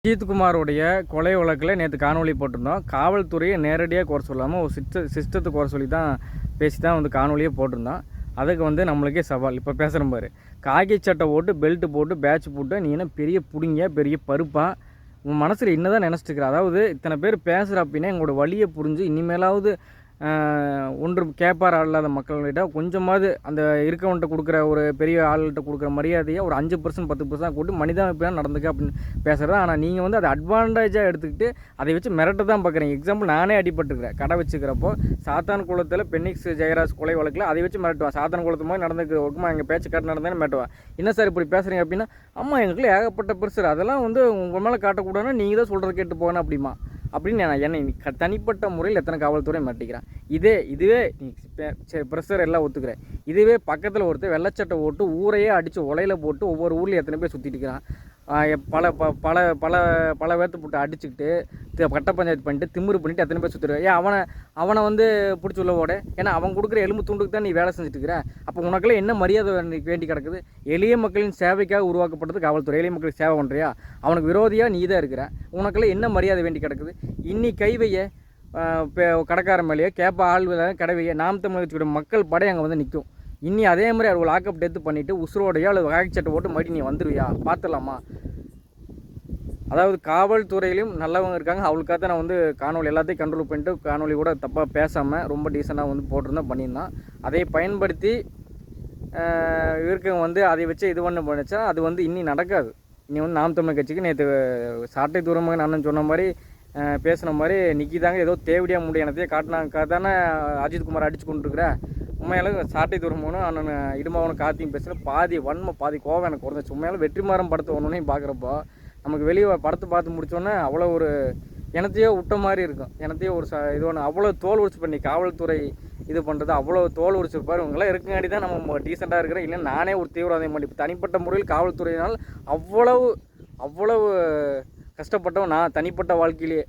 அஜித்குமாரோடைய கொலை வழக்கில் நேற்று காணொலி போட்டிருந்தோம். காவல்துறையை நேரடியாக குறை சொல்லாமல் ஒரு சிஸ்டத்தை குறை சொல்லி தான் பேசி தான் காணொலியே போட்டிருந்தோம். அதுக்கு நம்மளுக்கே சவால். இப்போ பேசுகிறேன் பாரு, காக்கி சட்டை போட்டு பெல்ட்டு போட்டு பேட்ச் போட்டு நீ என்ன பெரிய புடிங்க பெரிய பருப்பா உன் மனசில் என்ன தான் நினச்சிட்டுருக்குற? அதாவது இத்தனை பேர் பேசுகிற அப்படின்னா எங்களோட வழியை புரிஞ்சு இனிமேலாவது ஒன்று கேட்பார் இல்லாத மக்கள்கிட்ட கொஞ்சமாவது அந்த இருக்கவன்கிட்ட கொடுக்குற ஒரு பெரிய ஆள்கிட்ட கொடுக்குற மரியாதையை ஒரு 5% 10% கூட்டி மனிதாபிப்பியாக நடந்துக்க அப்படின்னு பேசுகிறது. ஆனால் நீங்கள் அதை அட்வான்டேஜாக எடுத்துக்கிட்டு அதை வச்சு மிரட்ட தான் பார்க்குறீங்க. எக்ஸாம்பிள் நானே அடிபட்டுருக்கிறேன். கடை வச்சுக்கிறப்போ சாத்தான் குளத்தில் பென்னிக்ஸ் ஜெயராஜ் கொலை வழக்கில் அதை வச்சு மிரட்டுவான். சாத்தான் குளத்து மாதிரி நடந்துக்கிற ஒர்க்குமா எங்கள் பேச்சு காட்டு நடந்தேன்னு மிரட்டுவான். என்ன சார் இப்படி பேசுகிறீங்க அப்படின்னா, அம்மா எங்களுக்குள்ள ஏகப்பட்ட பெருசு அதெல்லாம் உங்கள் மேலே காட்டக்கூடாதுன்னா நீங்கள் தான் சொல்கிறது கேட்டு போகணும் அப்படிமா அப்படின்னு என்னை தனிப்பட்ட முறையில் எத்தனை காவல்துறை மிரட்டிக்கிறான். இதுவே நீ ப்ரெஷர் எல்லாம் ஒத்துக்கிறேன். இதுவே பக்கத்தில் ஒருத்தர் வெள்ளச்சட்டை ஓட்டு ஊரையே அடித்து உலையில் போட்டு ஒவ்வொரு ஊர்லேயும் எத்தனை பேர் சுற்றிட்டு இருக்கிறான். பல பல பல பல பேர்த்து போட்டு அடிச்சுக்கிட்டு கட்ட பஞ்சாயத்து பண்ணிட்டு திமிரு பண்ணிட்டு எத்தனை பேர் சுற்றிடுவேன். அவனை பிடிச்சி உள்ள ஓட. ஏன்னா அவன் கொடுக்குற எலும்பு துண்டுக்கு தான் நீ வேலை செஞ்சுட்டு இருக்கிற. அப்போ உனக்கெல்லாம் என்ன மரியாதை வேண்டி கிடக்குது? எளிய மக்களின் சேவைக்காக உருவாக்கப்பட்டது காவல்துறை. எளிய மக்களுக்கு சேவை பண்ணுறியா? அவனுக்கு விரோதியாக நீ தான் இருக்கிற. உனக்கெல்லாம் என்ன மரியாதை வேண்டி கிடக்குது? இன்னி கைவைய கடைக்கார மேலேயோ கேப்ப ஆள் கடைவைய நாம் தமிழ் வச்சுக்கிற மக்கள் படை அங்கே நிற்கும். இன்னி அதே மாதிரி அவள் லாக்அப் டெத்து பண்ணிவிட்டு உசுரோடையோ அல்லது காக்கி சட்டை போட்டு மறுபடி நீ வந்துடுவியா? பார்த்துடலாமா? அதாவது காவல்துறையிலும் நல்லவங்க இருக்காங்க. அவளுக்காக தான் நான் காணொலி எல்லாத்தையும் கண்ட்ரோல் பண்ணிட்டு காணொலி கூட தப்பாக பேசாமல் ரொம்ப டீசெண்டாக போட்டிருந்தேன் பண்ணியிருந்தான். அதை பயன்படுத்தி இருக்கவங்க அதை வச்சு இது பண்ணிச்சா அது இன்னி நடக்காது. இனி நாம் தமிழ் கட்சிக்கு நேற்று சாட்டை தூரமாக நான் சொன்ன மாதிரி பேசுன மாதிரி நிற்கிதாங்க ஏதோ தேவடியாக முடியும் எனத்தையே காட்டினாங்க தானே அஜித்குமார் அடிச்சு கொண்டுருக்குற. உண்மையால சாட்டை தூரமும் அண்ணன் இடுமாவனும் கார்த்தியும் பேசுகிற பாதி வன்மை பாதி கோவம் எனக்கு குறைஞ்சிச்சு. உண்மையால வெற்றிமாறன் படத்தை ஒன்றுனே பார்க்குறப்போ நமக்கு வெளியே படத்தை பார்த்து முடித்தோன்னே அவ்வளோ ஒரு எனத்தையோ விட்ட மாதிரி இருக்கும். எனத்தையோ ஒரு இது ஒன்று அவ்வளோ தோல் உரிச்சு பண்ணி காவல்துறை இது பண்ணுறது அவ்வளோ தோல் உரிச்சிருப்பார். இவங்களாம் இருக்குங்காடி தான் நம்ம டீசெண்டாக இருக்கிறேன். இல்லை நானே ஒரு தீவிரவாதம் பண்ணி தனிப்பட்ட முறையில் காவல்துறையினால் அவ்வளவு கஷ்டப்பட்டவன் நான் தனிப்பட்ட வாழ்க்கையிலேயே